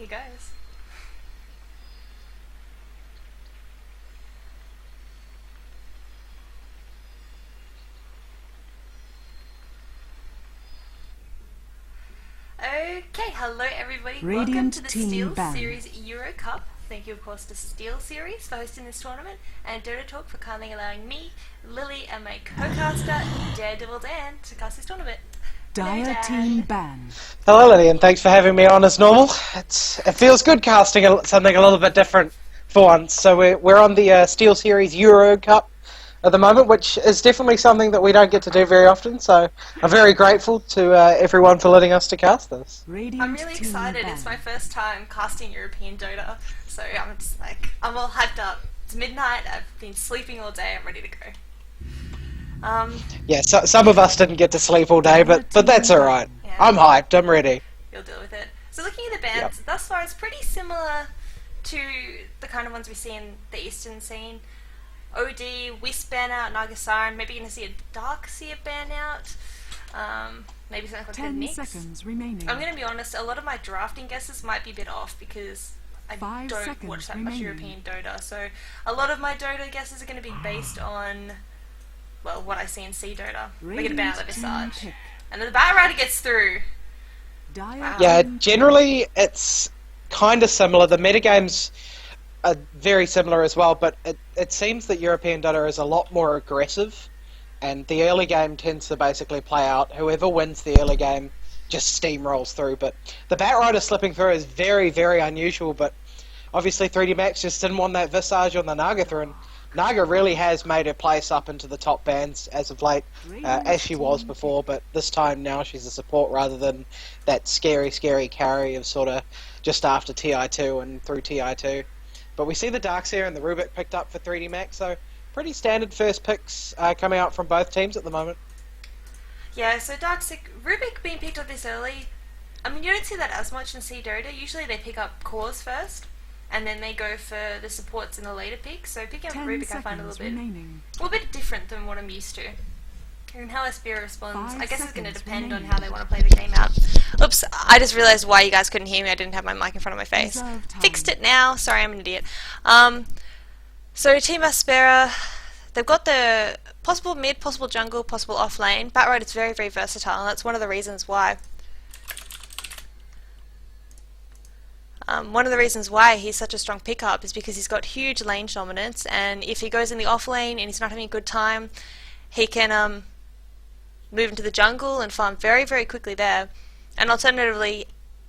Here goes. Okay, hello everybody. Welcome to the SteelSeries Euro Cup. Thank you, of course, to SteelSeries for hosting this tournament, and Dota Talk for kindly allowing me, Lily, and my co-caster, Daredevil Dan, to cast this tournament. Dire Team Ban. Hello, Lily, and thanks for having me on as normal. It feels good casting something a little bit different for once. So we're on the SteelSeries Euro Cup at the moment, which is definitely something that we don't get to do very often. So I'm very grateful to everyone for letting us to cast this. I'm really excited. It's my first time casting European Dota, so I'm just like, I'm all hyped up. It's midnight. I've been sleeping all day. I'm ready to go. Yeah, so, some of us didn't get to sleep all day, but that's alright. Yeah. I'm hyped, I'm ready. You'll deal with it. So looking at the bands, thus far it's pretty similar to the kind of ones we see in the Eastern scene. OD, Wisp ban out, Naga Siren, maybe you're going to see a Darkseer ban out. Maybe something like 10 the Nyx. seconds remaining. I'm going to be honest, a lot of my drafting guesses might be a bit off because I 5 don't seconds watch that remaining. much European Dota. So a lot of my Dota guesses are going to be based on, well, what I see in C Dota. We're going to ban out the Visage. And then the Battle Rider gets through. Wow. Yeah, generally it's kind of similar. The metagames are very similar as well, but it seems that European Dota is a lot more aggressive, and the early game tends to basically play out. Whoever wins the early game just steamrolls through, but the Bat Rider slipping through is very, very unusual, but obviously 3D Max just didn't want that Visage on the Naga through, and Naga really has made her place up into the top bans as of late, as she was before, but this time now she's a support rather than that scary, scary carry of sort of just after TI2 and through TI2. But we see the Darkseer and the Rubik picked up for 3D Max, so pretty standard first picks coming out from both teams at the moment. Yeah, so Darkseer, Rubik being picked up this early, I mean, you don't see that as much in C Dota. Usually they pick up cores first, and then they go for the supports in the later picks. So picking up Rubik I find a little bit different than what I'm used to. And how Aspera responds, I guess it's going to depend on how they want to play the game out. Oops, I just realised why you guys couldn't hear me. I didn't have my mic in front of my face. Fixed it now. Sorry, I'm an idiot. So Team Aspera, they've got the possible mid, possible jungle, possible off lane. Batrider is very, very versatile, and that's one of the reasons why. One of the reasons why he's such a strong pickup is because he's got huge lane dominance, and if he goes in the off lane and he's not having a good time, he can move into the jungle and farm very, very quickly there. And alternatively,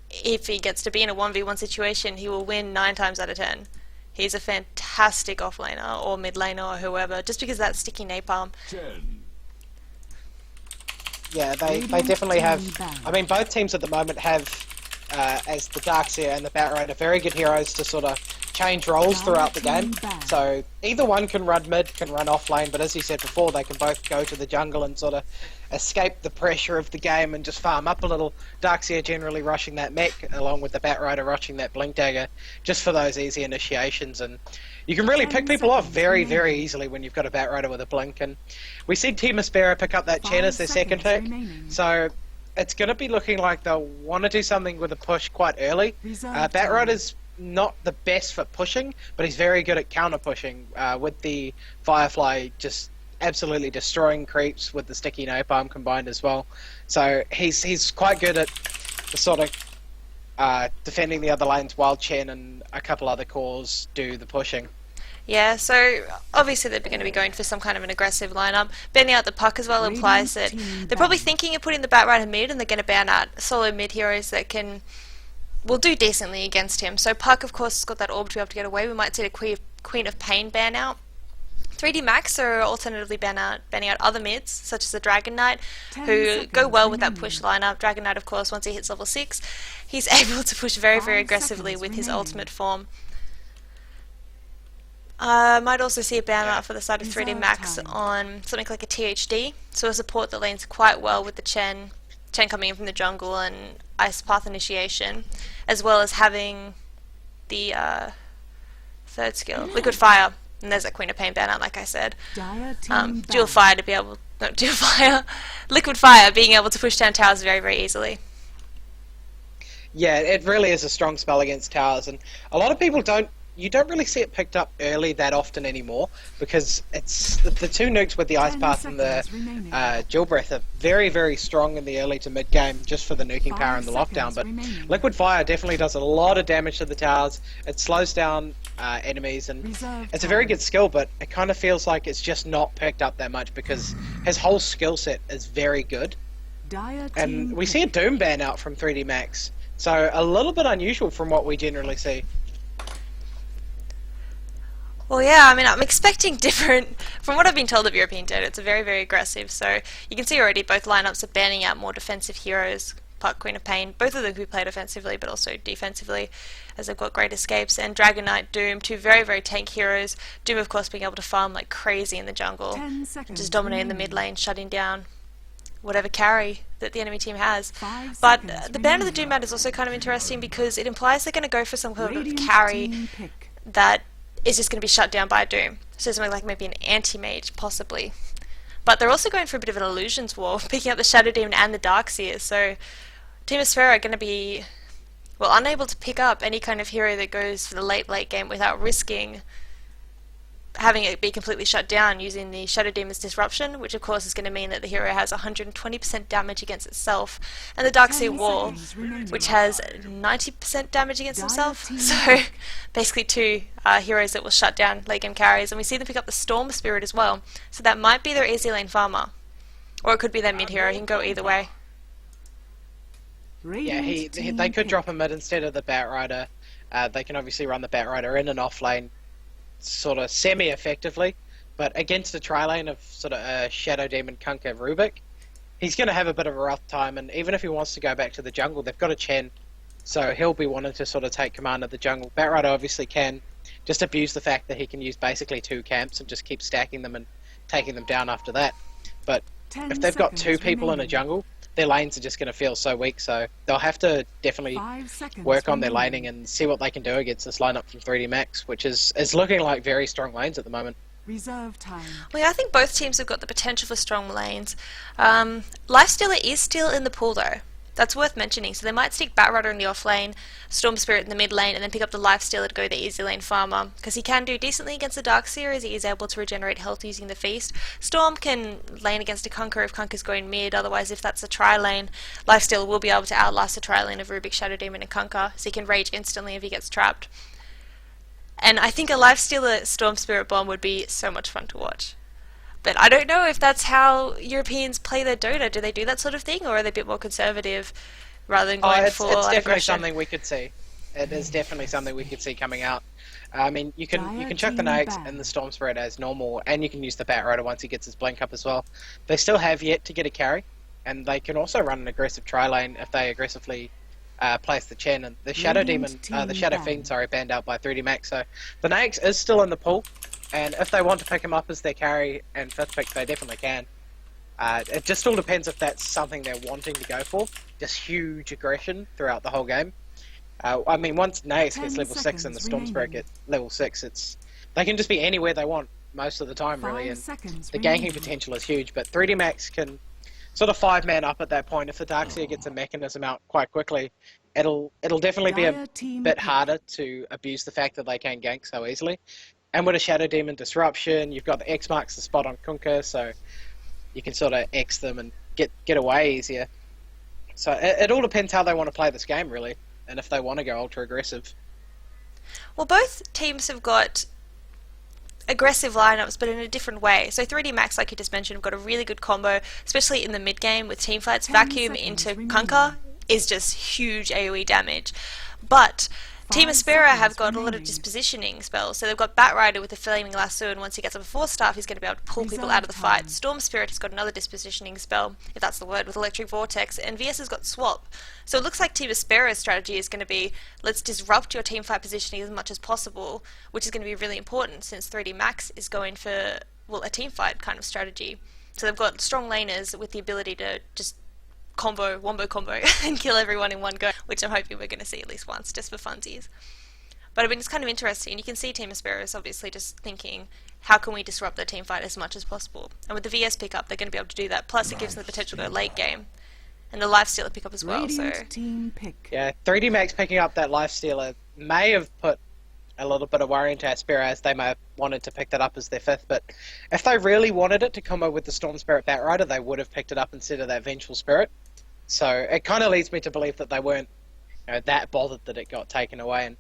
if he gets to be in a 1v1 situation, he will win 9 times out of 10. He's a fantastic offlaner or mid laner or whoever, just because of that sticky napalm. 10. Yeah, they definitely have. I mean, both teams at the moment have, as the Darkseer and the Batrider, very good heroes to sort of change roles throughout the game. So either one can run mid, can run off lane, but as you said before, they can both go to the jungle and sort of escape the pressure of the game and just farm up a little. Darkseer generally rushing that mech, along with the Batrider rushing that Blink Dagger, just for those easy initiations. And you can really pick people off very, very easily when you've got a Batrider with a Blink. And we see Team Aspera pick up that Chen as their second pick, so it's going to be looking like they'll want to do something with a push quite early. Batrider's not the best for pushing, but he's very good at counter pushing, with the Firefly just absolutely destroying creeps with the sticky napalm combined as well. So he's quite good at the sort of defending the other lanes while Chen and a couple other cores do the pushing. Yeah, so obviously they're going to be going for some kind of an aggressive lineup. Banning out the puck as well implies that they're probably thinking of putting the Batrider mid, and they're going to ban out solo mid heroes that will do decently against him. So Puck, of course, has got that orb to be able to get away. We might see the Queen of Pain ban out. 3D Max are alternatively banning out other mids, such as the Dragon Knight, who go well with that push lineup. Dragon Knight, of course, once he hits level 6, he's able to push very, very aggressively with his ultimate form. Might also see a ban out for the side of 3D Max on something like a THD, so a support that lanes quite well with the Chen coming in from the jungle and Ice Path initiation, as well as having the third skill, Liquid Fire, and there's that Queen of Pain ban out, like I said. Dual Fire to be able, not Dual Fire, Liquid Fire being able to push down towers very, very easily. Yeah, it really is a strong spell against towers, and a lot of people you don't really see it picked up early that often anymore, because it's the two nukes with the Ice 10 Path and the remaining. Dual Breath are very, very strong in the early to mid game just for the nuking power and the lockdown, but Liquid Fire definitely does a lot of damage to the towers. It slows down enemies, and it's a very good skill, but it kind of feels like it's just not picked up that much because his whole skill set is very good. And we see a Doom ban out from 3D Max, so a little bit unusual from what we generally see. Well, yeah, I mean, I'm expecting different. From what I've been told of European Dota, it's a very, very aggressive. So you can see already both lineups are banning out more defensive heroes. Park Queen of Pain, both of them can be played offensively, but also defensively, as they've got great escapes. And Dragon Knight, Doom, two very, very tank heroes. Doom, of course, being able to farm like crazy in the jungle, and just dominating the mid lane, shutting down whatever carry that the enemy team has. But the ban of the Doom mat is also kind of interesting because it implies they're going to go for some kind of carry that is just going to be shut down by a Doom. So something like maybe an anti-mage, possibly. But they're also going for a bit of an illusions war, picking up the Shadow Demon and the Darkseer. So Team Aspera are going to be, well, unable to pick up any kind of hero that goes for the late game without risking having it be completely shut down using the Shadow Demon's Disruption, which of course is going to mean that the hero has 120% damage against itself, and the Darkseer Wall, which has 90% damage against himself. So basically two heroes that will shut down late game carries, and we see them pick up the Storm Spirit as well, so that might be their easy lane farmer. Or it could be their mid hero, he can go either way. Yeah, they could drop a mid instead of the Batrider. They can obviously run the Batrider in and off lane sort of semi-effectively, but against a tri-lane of sort of Shadow Demon Kunkka Rubik, he's going to have a bit of a rough time, and even if he wants to go back to the jungle, they've got a Chen, so he'll be wanting to sort of take command of the jungle. Batrider obviously can just abuse the fact that he can use basically two camps and just keep stacking them and taking them down after that, but if they've got two people in a jungle, their lanes are just going to feel so weak, so they'll have to definitely work on their laning and see what they can do against this lineup from 3D Max, which is looking like very strong lanes at the moment. Reserve time. Well, yeah, I think both teams have got the potential for strong lanes. Lifestealer is still in the pool though. That's worth mentioning. So they might stick Batrider in the off lane, Storm Spirit in the mid lane, and then pick up the Lifestealer to go the easy lane farmer. Because he can do decently against the Darkseer, as he is able to regenerate health using the Feast. Storm can lane against a Kunkka if Kunkka's going mid, otherwise if that's a tri-lane, Lifestealer will be able to outlast the tri-lane of Rubik, Shadow Demon and Kunkka, so he can rage instantly if he gets trapped. And I think a Lifestealer Storm Spirit bomb would be so much fun to watch. But I don't know if that's how Europeans play their Dota. Do they do that sort of thing, or are they a bit more conservative rather than going full It's definitely aggression? something we could see. It is definitely something we could see coming out. I mean, you can chuck the Nags and the Storm Spirit as normal, and you can use the Batrider once he gets his blink up as well. They still have yet to get a carry, and they can also run an aggressive tri-lane if they aggressively place the Chen. And the Shadow Demon, the Shadow Fiend, banned out by 3D Max, so the Nags is still in the pool. And if they want to pick him up as their carry and fifth pick, they definitely can. It just all depends if that's something they're wanting to go for. Just huge aggression throughout the whole game. I mean, once Nax gets level 6 and the Storm Spirit gets level 6, they can just be anywhere they want most of the time, really. And the ganking potential is huge, but 3D Max can sort of 5-man up at that point. If the Darkseer gets a mechanism out quite quickly, it'll definitely be a bit harder to abuse the fact that they can gank so easily. And with a Shadow Demon Disruption, you've got the X marks the spot on Kunkka, so you can sort of X them and get away easier. So it all depends how they want to play this game, really, and if they want to go ultra aggressive. Well, both teams have got aggressive lineups, but in a different way. So 3D Max, like you just mentioned, have got a really good combo, especially in the mid game with teamfights. Vacuum into Kunkka is just huge AoE damage. But Team Aspera have got a lot of dispositioning spells, so they've got Batrider with the Flaming Lasso, and once he gets up a 4-staff, he's going to be able to pull people out of the fight. Storm Spirit has got another dispositioning spell, if that's the word, with Electric Vortex, and VS has got Swap. So it looks like Team Aspera's strategy is going to be, let's disrupt your teamfight positioning as much as possible, which is going to be really important since 3D Max is going for, well, a teamfight kind of strategy. So they've got strong laners with the ability to just wombo combo and kill everyone in one go, which I'm hoping we're going to see at least once, just for funsies. But I mean, it's kind of interesting. You can see Team Aspera is obviously just thinking, how can we disrupt their team fight as much as possible? And with the VS pickup, they're going to be able to do that. Plus, it gives them the potential to go late game And the Lifestealer pick up as well, so... Radiant team pick. Yeah, 3D Max picking up that Lifestealer may have put a little bit of worry into Aspera, as they may have wanted to pick that up as their 5th, but if they really wanted it to combo with the Storm Spirit Batrider, they would have picked it up instead of that Vengeful Spirit. So it kind of leads me to believe that they weren't that bothered that it got taken away, and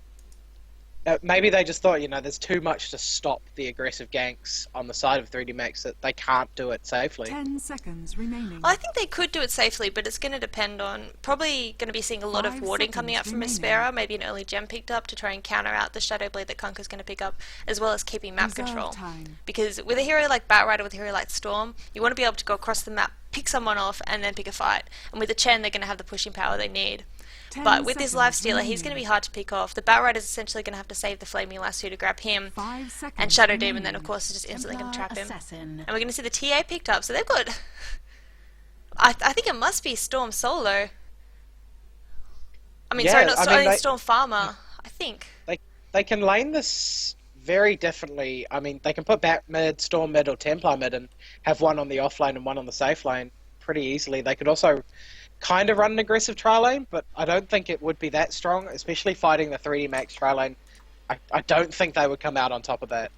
maybe they just thought, there's too much to stop the aggressive ganks on the side of 3D Max that they can't do it safely. 10 seconds remaining. Well, I think they could do it safely, but it's going to depend on... Probably going to be seeing a lot of 5 warding coming out from seconds Aspera, maybe an early gem picked up to try and counter out the Shadow Blade that Kunkka's going to pick up, as well as keeping map Reserve control. time. Because with a hero like Batrider, with a hero like Storm, you want to be able to go across the map, pick someone off, and then pick a fight. And with the Chen, they're going to have the pushing power they need. 10 But with this seconds Lifestealer, he's going to be hard to pick off. The Batrider is essentially going to have to save the Flaming Lasso to grab him, 5 seconds and Shadow remaining. Demon then, of course, is just instantly going to trap him. Assassin. And we're going to see the TA picked up, so they've got... I think it must be Storm Solo. I mean, sorry, not Storm, Storm Farmer, I think. They can lane this very differently. I mean, they can put Bat mid, Storm mid, or Templar mid, and have one on the off lane and one on the safe lane pretty easily. They could also kind of run an aggressive tri lane, but I don't think it would be that strong, especially fighting the 3D Max tri lane. I don't think they would come out on top of that.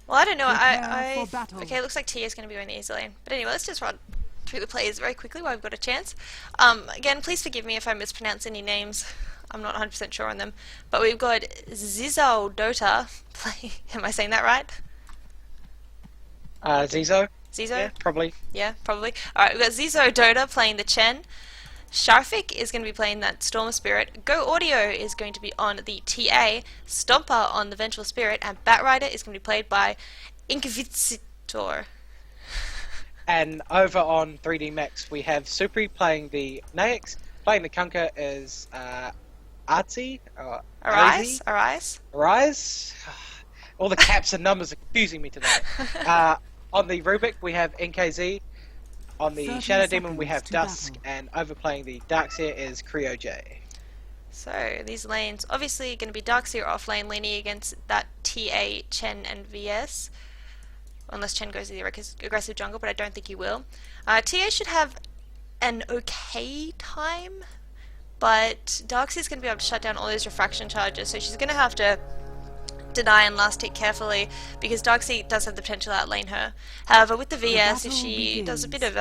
Well, I don't know. Prepare for battle. Okay, it looks like Tia's going to be going the easy lane. But anyway, let's just run through the plays very quickly while we've got a chance. Again, please forgive me if I mispronounce any names. I'm not 100% sure on them. But we've got Zizo Dota play. Am I saying that right? Zizo? Zizo? Yeah, probably. Yeah, probably. Alright, we've got Zizo Dota playing the Chen. Sharfik is going to be playing that Storm Spirit. Go Audio is going to be on the TA. Stomper on the Vengeful Spirit. And Batrider is going to be played by Inquisitor. And over on 3D Max, we have Supri playing the Naix. Playing the Kunkka is Artsy. Arise. All the caps and numbers are confusing me today. On the Rubik, we have NKZ. On the 30 Shadow Demon, we have seconds to Dusk. battle. And overplaying the Darkseer is Creo J. So, these lanes, obviously going to be Darkseer off lane leaning against that TA, Chen, and VS. Unless Chen goes to the aggressive jungle, but I don't think he will. TA should have an okay time, but Darkseer's going to be able to shut down all those refraction charges, so she's going to have to deny and last hit carefully, because Darkseer does have the potential to outlane her. However, with the VS, if she does a bit of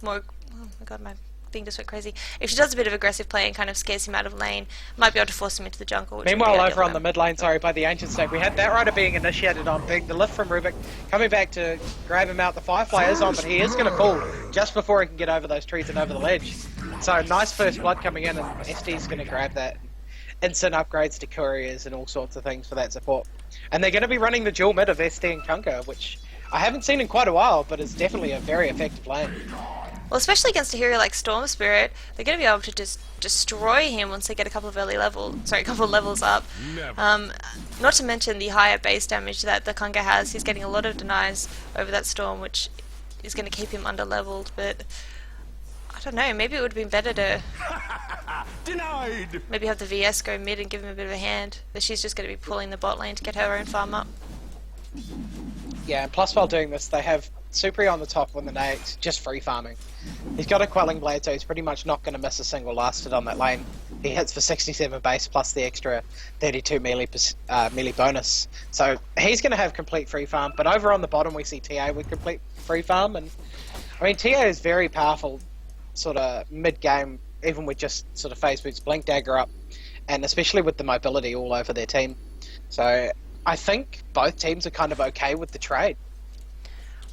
more... Oh my god, my thing just went crazy. If she does a bit of aggressive play and kind of scares him out of lane, might be able to force him into the jungle. Which Meanwhile, would be over ideal on the mid lane, by the Ancient Stake, we had Batrider being initiated on Big. The lift from Rubik coming back to grab him out. The Firefly is on, but he is going to fall just before he can get over those trees and over the ledge. So nice first blood coming in, and SD's going to grab that. Instant upgrades to couriers and all sorts of things for that support. And they're going to be running the dual mid of SD and Kunkka, which I haven't seen in quite a while, but is definitely a very effective lane. Well, especially against a hero like Storm Spirit, they're going to be able to just destroy him once they get a couple of levels up. Not to mention the higher base damage that the Kunkka has. He's getting a lot of denies over that Storm, which is going to keep him under-leveled, but I don't know, maybe it would have been better to Denied. maybe have the VS go mid and give him a bit of a hand, but she's just going to be pulling the bot lane to get her own farm up. Yeah, and plus while doing this, they have Supri on the top with the Naix, just free farming. He's got a Quelling Blade, so he's pretty much not going to miss a single last hit on that lane. He hits for 67 base plus the extra 32 melee bonus. So he's going to have complete free farm, but over on the bottom we see TA with complete free farm, and I mean TA is very powerful sort of mid-game, even with just sort of phase boots, blink dagger up, and especially with the mobility all over their team. So I think both teams are kind of okay with the trade.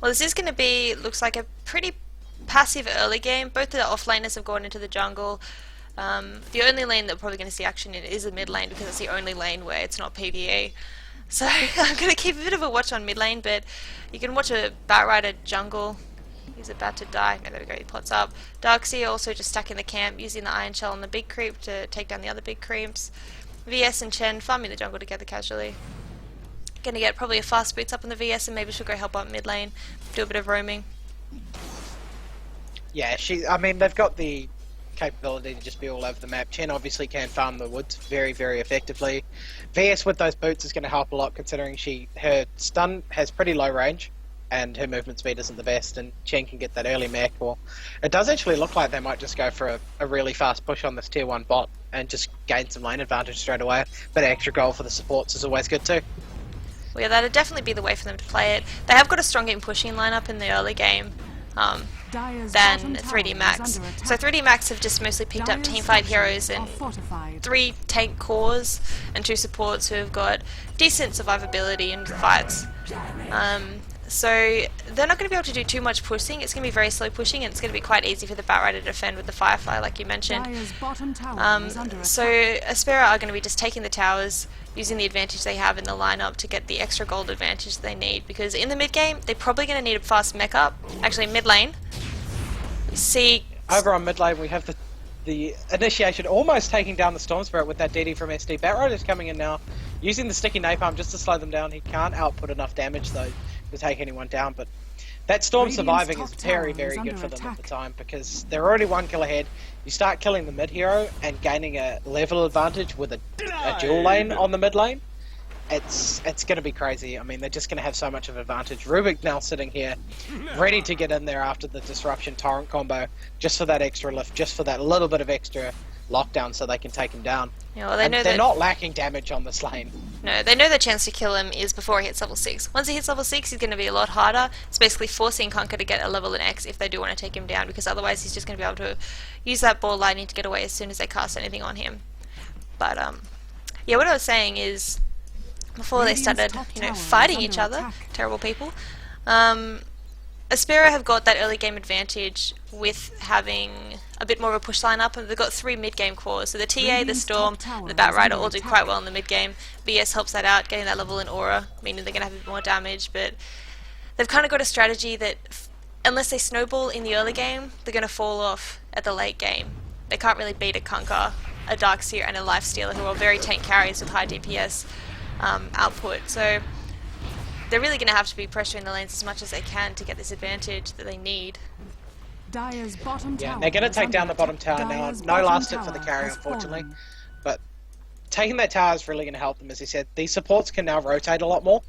Well, this is going to be, looks like a pretty passive early game. Both the offlaners have gone into the jungle. The only lane that we're probably going to see action in is the mid lane, because it's the only lane where it's not PvE. So I'm going to keep a bit of a watch on mid lane, but you can watch a Batrider jungle. He's about to die. No, there we go, he pots up. Darkseer also just stuck in the camp, using the Iron Shell on the big creep to take down the other big creeps. VS and Chen farming the jungle together casually. Gonna get probably a fast boots up on the VS, and maybe she'll go help out mid lane, do a bit of roaming. Yeah, I mean, they've got the capability to just be all over the map. Chen obviously can farm the woods very, very effectively. VS with those boots is going to help a lot, considering her stun has pretty low range. and her movement speed isn't the best, and Chen can get that early mech, or it does actually look like they might just go for a really fast push on this tier 1 bot and just gain some lane advantage straight away. But extra goal for the supports is always good too. Well, yeah, that'd definitely be the way for them to play it. They have got a stronger in pushing lineup in the early game than 3D Max. So 3D Max have just mostly picked up teamfight heroes and 3 tank cores and 2 supports who have got decent survivability in fights. So they're not going to be able to do too much pushing. It's going to be very slow pushing, and it's going to be quite easy for the Batrider to defend with the Firefly, like you mentioned. So Aspera are going to be just taking the towers, using the advantage they have in the lineup to get the extra gold advantage they need, because in the mid game they're probably going to need a fast mech up. Actually, mid lane. See, over on mid lane we have the initiation almost taking down the Storm Spirit with that DD from SD. Batrider's coming in now, using the sticky napalm just to slow them down. He can't output enough damage though to take anyone down, but that Storm surviving is very, very good for them at the time, because they're already 1 kill ahead. You start killing the mid hero and gaining a level advantage with a dual lane on the mid lane. It's going to be crazy. I mean, they're just going to have so much of an advantage. Rubik now sitting here, ready to get in there after the Disruption Torrent combo, just for that extra lift, just for that little bit of extra lockdown so they can take him down. Yeah, well, they're not lacking damage on this lane. No, they know the chance to kill him is before he hits level 6. Once he hits level 6, he's going to be a lot harder. It's basically forcing Conquer to get a level in X if they do want to take him down, because otherwise he's just going to be able to use that ball lightning to get away as soon as they cast anything on him. But, yeah, what I was saying is, before they started, fighting each other, terrible people, Aspera have got that early game advantage with having a bit more of a push lineup, and they've got 3 mid game cores. So the TA, the Storm, and the Batrider all do quite well in the mid game. BS helps that out, getting that level in aura, meaning they're going to have a bit more damage, but they've kind of got a strategy that unless they snowball in the early game, they're going to fall off at the late game. They can't really beat a Kunkka, a Darkseer, and a Lifestealer, who are very tank carries with high DPS output. So they're really going to have to be pressuring the lanes as much as they can to get this advantage that they need. Dire's bottom tower, they're going to take down the bottom tower now. No last hit for the carry, unfortunately. But taking that tower is really going to help them, as he said. These supports can now rotate a lot more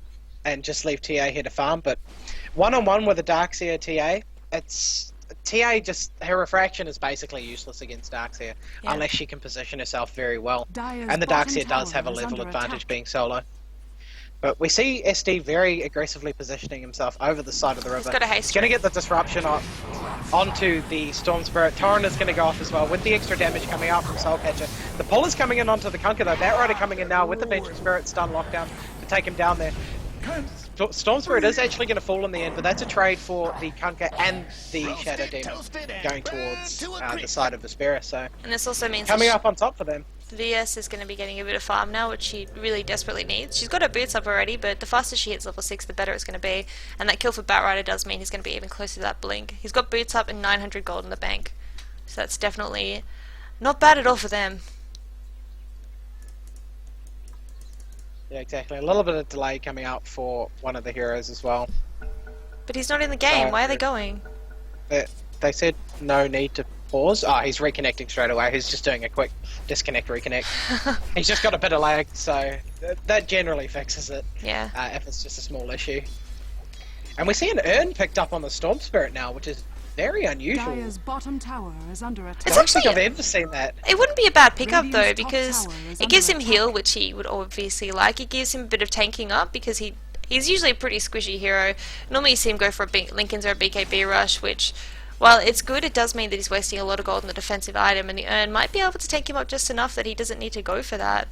and just leave TA here to farm. But one-on-one with a Darkseer TA, it's... TA just, her refraction is basically useless against Darkseer, unless she can position herself very well. And the Darkseer does have a level advantage being solo. But we see SD very aggressively positioning himself over the side of the river. He's going to get the disruption onto the Storm Spirit. Torrent is going to go off as well with the extra damage coming out from Soulcatcher. The pull is coming in onto the Kunkka though. Batrider coming in now with the Venture Spirit stun lockdown to take him down there. Storm Spirit is actually going to fall in the end, but that's a trade for the Kunkka and the Shadow Demon going towards the side of Aspera. So, and this also means coming up on top for them. VS is going to be getting a bit of farm now, which she really desperately needs. She's got her boots up already, but the faster she hits level 6, the better it's going to be. And that kill for Batrider does mean he's going to be even closer to that blink. He's got boots up and 900 gold in the bank, so that's definitely not bad at all for them. Yeah, exactly. A little bit of delay coming out for one of the heroes as well. But he's not in the game. Why are they going? They said no need to pause. Oh, he's reconnecting straight away. He's just doing a quick disconnect, reconnect. He's just got a bit of lag, so that generally fixes it. Yeah. If it's just a small issue. And we see an urn picked up on the Storm Spirit now, which is very unusual. Dire's bottom tower is under attack. I don't think I've ever seen that. It wouldn't be a bad pickup though, because it gives him heal, which he would obviously like. It gives him a bit of tanking up, because he's usually a pretty squishy hero. Normally you see him go for a Lincoln's or a BKB rush, which, while it's good, it does mean that he's wasting a lot of gold on the defensive item, and the urn might be able to tank him up just enough that he doesn't need to go for that.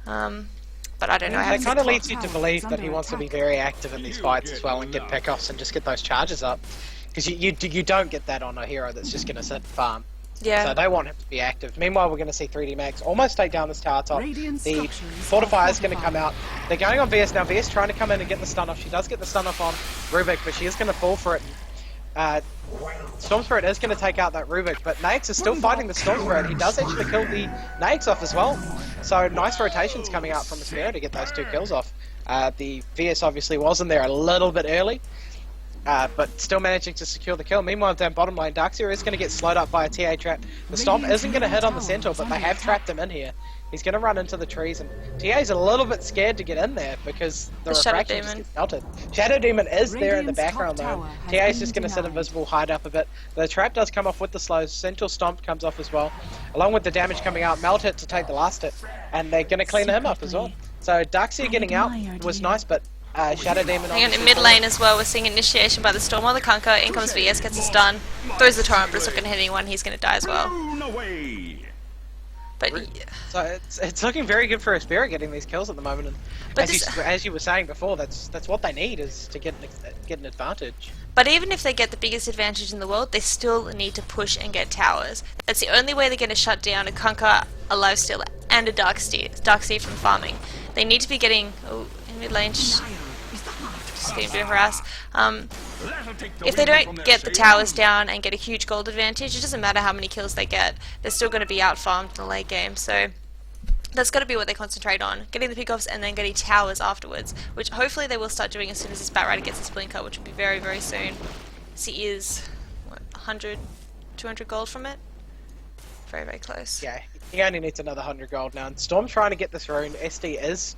But I don't know. It kind of leads you to believe that he wants to be very active in these fights as well and get pickoffs and just get those charges up. Because you don't get that on a hero that's just going to sit and farm. Yeah. So they want him to be active. Meanwhile, we're going to see 3D Max almost take down this tower top. The Fortifier is going to come out. They're going on VS now. VS trying to come in and get the stun off. She does get the stun off on Rubik, but she is going to fall for it. Storm Spirit is going to take out that Rubik, but Naix is still fighting the Storm Spirit. He does actually kill the Naix off as well. So nice rotations coming out from Aspera to get those 2 kills off. The VS obviously was in there a little bit early. But still managing to secure the kill. Meanwhile, down bottom lane, Darkseer is going to get slowed up by a TA trap. The Stomp isn't going to hit on the Centaur, but they have trapped him in here. He's going to run into the trees, and TA's a little bit scared to get in there because the refraction just gets melted. Shadow Demon is there in the background though. TA's just going to sit invisible, hide up a bit. The trap does come off with the slows. Sentinel Stomp comes off as well, along with the damage coming out. Melt Hit to take the last hit, and they're going to clean him up as well. So Darkseer getting out was nice, but Shadow Demon Hang on, in mid lane as well, we're seeing initiation by the Storm on the Kunkka. In comes VS, gets a stun, throws the torrent, but it's not going to hit anyone. He's going to die as well. But so it's looking very good for Aspera getting these kills at the moment, and as you were saying before, that's what they need is to get an advantage. But even if they get the biggest advantage in the world, they still need to push and get towers. That's the only way they're going to shut down a Kunkka, a Lifesteal, and a Darkseer from farming. They need to be getting in mid lane. Just getting a bit of harass. If they don't get the towers down and get a huge gold advantage, it doesn't matter how many kills they get. They're still going to be out-farmed in the late game. So that's got to be what they concentrate on. Getting the pickoffs and then getting towers afterwards, which hopefully they will start doing as soon as this Batrider gets his Blinker, which will be very, very soon. So he is, what, 100, 200 gold from it? Very, very close. Yeah, he only needs another 100 gold now. And Storm's trying to get this rune. SD is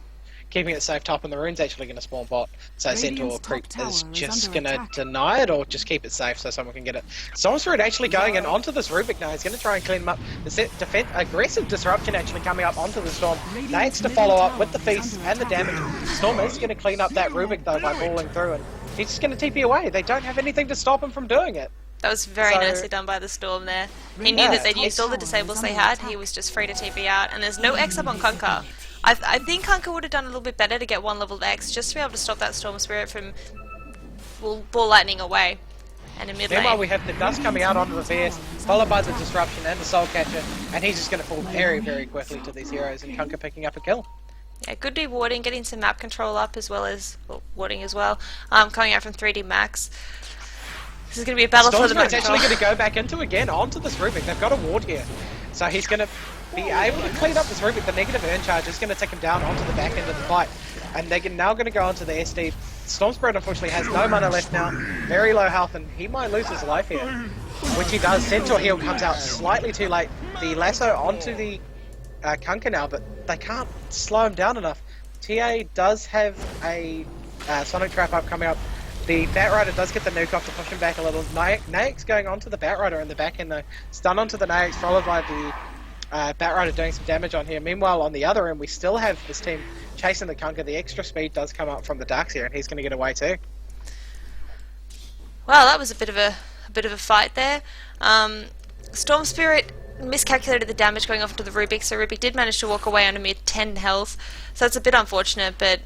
keeping it safe top, and the rune's actually going to spawn bot. So Centaur Creep is just going to deny it or just keep it safe so someone can get it. Stormspirit actually going in onto this Rubik now. He's going to try and clean him up. The aggressive disruption actually coming up onto the Storm. Nates to follow up with the feast and the damage. Storm is going to clean up that Rubik though by balling through, and he's just going to TP away. They don't have anything to stop him from doing it. That was very nicely done by the Storm there. He knew that they'd used all the disables they had. He was just free to TP out, and there's no X up on Kunkka. I think Kunkka would have done a little bit better to get one level of X just to be able to stop that Storm Spirit from ball lightning away. And in mid lane. Meanwhile, we have the dust coming out onto the VS, followed by the disruption and the Soul Catcher, and he's just going to fall very, very quickly to these heroes, and Kunkka picking up a kill. Yeah, good warding, getting some map control up as well as warding as well. Coming out from 3D Max. This is going to be a battle for the map control. Actually going to go back into again onto this Rubik. They've got a ward here, so he's going to be able to clean up this Rubik. The negative urn charge is going to take him down onto the back end of the fight, and they're now going to go onto the SD. Storm Spirit unfortunately has no mana left now, very low health, and he might lose his life here, which he does. Centaur Heal comes out slightly too late. The lasso onto the Kunkka now, but they can't slow him down enough. TA does have a Sonic Trap up coming up. The Batrider does get the nuke off to push him back a little. Naix going onto the Batrider in the back end though. Stun onto the Naix, followed by the Batrider doing some damage on here. Meanwhile, on the other end, we still have this team chasing the Kunkka. The extra speed does come up from the Darkseer, and he's going to get away too. Well, that was a bit of a fight there. Storm Spirit miscalculated the damage going off into the Rubik, so Rubik did manage to walk away on a mere 10 health. So that's a bit unfortunate, but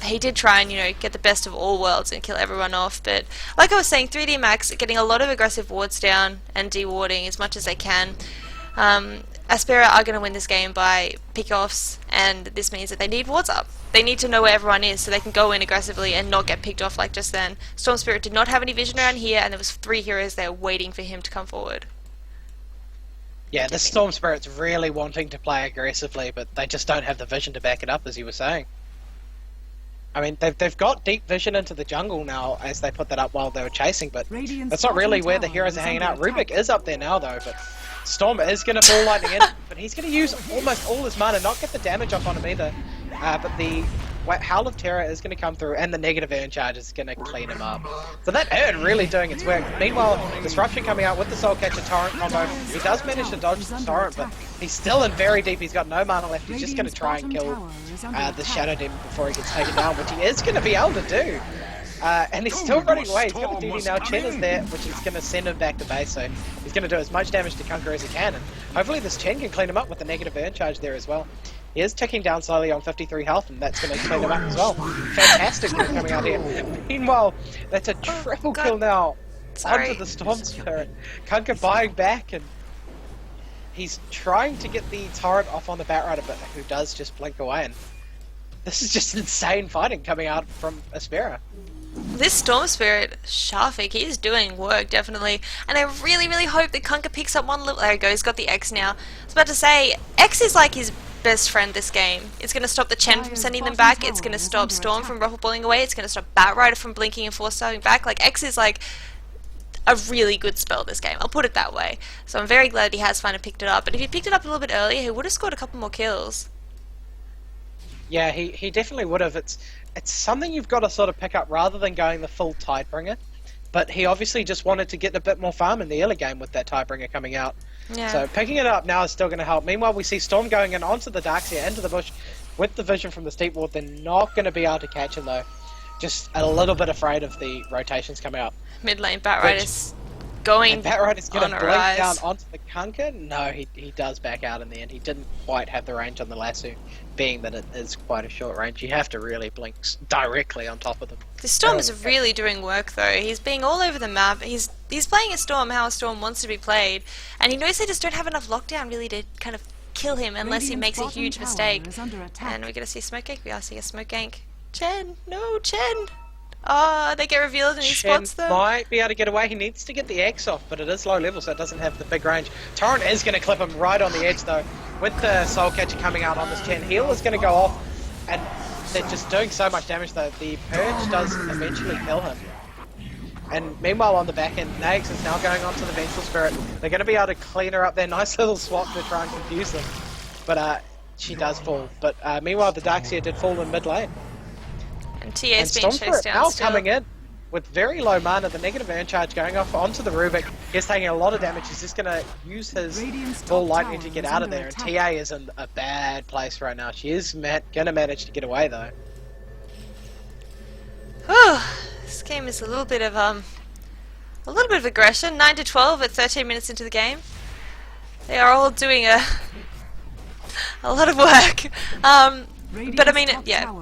he did try and, get the best of all worlds and kill everyone off. But like I was saying, 3D Max getting a lot of aggressive wards down and de-warding as much as they can. Aspera are going to win this game by pick-offs, and this means that they need wards up. They need to know where everyone is so they can go in aggressively and not get picked off like just then. Storm Spirit did not have any vision around here, and there was 3 heroes there waiting for him to come forward. Yeah, the Storm Spirit's really wanting to play aggressively, but they just don't have the vision to back it up, as you were saying. I mean, they've got deep vision into the jungle now, as they put that up while they were chasing, but that's not really where the heroes are hanging out. Rubik is up there now, though, but Storm is going to ball lightning in, but he's going to use almost all his mana, not get the damage off on him either. But the Howl of Terror is going to come through, and the negative urn charge is going to clean him up. So that urn really doing its work. Meanwhile, Disruption coming out with the Soul Catcher Torrent combo. He does manage to dodge the Torrent, but he's still in very deep. He's got no mana left. He's just going to try and kill the Shadow Demon before he gets taken down, which he is going to be able to do. And he's still running away. He's got the DD now. Chen is there, which is going to send him back to base, so he's going to do as much damage to Kunkka as he can, and hopefully this Chen can clean him up with the negative urn charge there as well. He is ticking down slowly on 53 health, and that's going to clean him up as well. Fantastic kill coming out here. Meanwhile, that's a triple kill now onto the Storm Spirit. Kunkka buying back, and he's trying to get the turret off on the Batrider, but who does just blink away. And this is just insane fighting coming out from Aspera. This Storm Spirit, Shafik, he's doing work, definitely. And I really, really hope that Kunkka picks up one level. There he goes, he's got the X now. I was about to say, X is like his best friend this game. It's going to stop the Chen from sending them back. It's going to stop Storm from ruffle balling away. It's going to stop Batrider from blinking and force starting back. Like, X is like a really good spell this game. I'll put it that way. So I'm very glad he has finally picked it up. And if he picked it up a little bit earlier, he would have scored a couple more kills. Yeah, he definitely would have. It's something you've got to sort of pick up rather than going the full Tidebringer. But he obviously just wanted to get a bit more farm in the early game with that Tidebringer coming out. Yeah. So picking it up now is still going to help. Meanwhile, we see Storm going in onto the Darkseer, into the bush with the vision from the steep ward. They're not going to be able to catch him though. Just a little bit afraid of the rotations coming out. Mid lane Batrider is going Batrider's going to on a blink rise. down onto the Kunkka. No, he does back out in the end. He didn't quite have the range on the lasso, being that it is quite a short range. You have to really blink directly on top of them. The Storm is really doing work though. He's being all over the map. He's playing a Storm how a Storm wants to be played, and he knows they just don't have enough lockdown really to kind of kill him unless he makes a huge mistake. And we're gonna see a smoke gank. We are seeing a smoke gank. Chen, no Chen. Oh, they get revealed and he spots them. Might be able to get away. He needs to get the X off, but it is low level, so it doesn't have the big range. Torrent is going to clip him right on the edge, though. With the Soul Catcher coming out on this Chen, heal is going to go off, and they're just doing so much damage, though. The Purge does eventually kill him. And meanwhile, on the back end, Nags is now going on to the Vengeful Spirit. They're going to be able to clean her up there. Nice little swap to try and confuse them. But she does fall. But meanwhile, the Darkseer did fall in mid lane. And TA's being chased down now still. coming in with very low mana, the negative urn charge going off onto the Rubik. He's taking a lot of damage. He's just going to use his full lightning to get out of there. And TA is in a bad place right now. She is going to manage to get away though. This game is a little bit of aggression. 9-12 at 13 minutes into the game. They are all doing a lot of work. But I mean, yeah,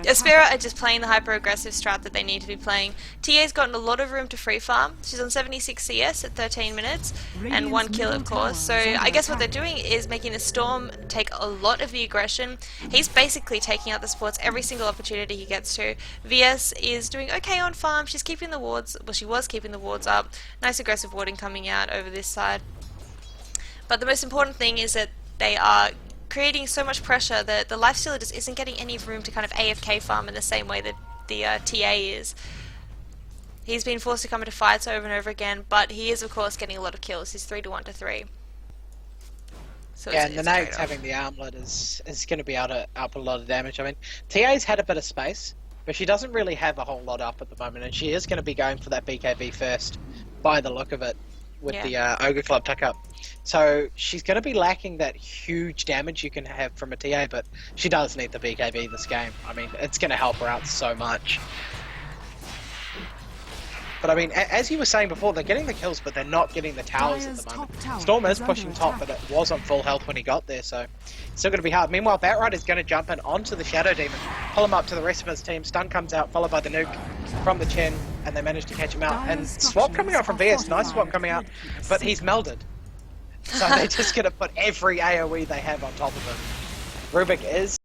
Aspera are just playing the hyper-aggressive strat that they need to be playing. TA's gotten a lot of room to free farm. She's on 76 CS at 13 minutes and 1 kill, of course. So I guess what they're doing is making the Storm take a lot of the aggression. He's basically taking out the supports every single opportunity he gets to. VS is doing okay on farm. She's keeping the wards, well, she was keeping the wards up. Nice aggressive warding coming out over this side. But the most important thing is that they are creating so much pressure that the Lifestealer just isn't getting any room to kind of AFK farm in the same way that the TA is. He's been forced to come into fights over and over again, but he is of course getting a lot of kills. He's 3-1 to 3. So yeah, and the Nags having the armlet is going to be able to up a lot of damage. I mean, TA's had a bit of space, but she doesn't really have a whole lot up at the moment, and she is going to be going for that BKB first, by the look of it, with the Ogre Club tuck up. So she's going to be lacking that huge damage you can have from a TA, but she does need the BKB this game. I mean, it's going to help her out so much. But I mean, as you were saying before, they're getting the kills, but they're not getting the towers at the moment. Storm is pushing top, but it was on full health when he got there, so it's still going to be hard. Meanwhile, Batrider's going to jump in onto the Shadow Demon, pull him up to the rest of his team. Stun comes out, followed by the nuke from the Chen, and they manage to catch him out. And swap coming out from VS, nice swap coming out, but he's melded. So they're just going to put every AoE they have on top of him. Rubik is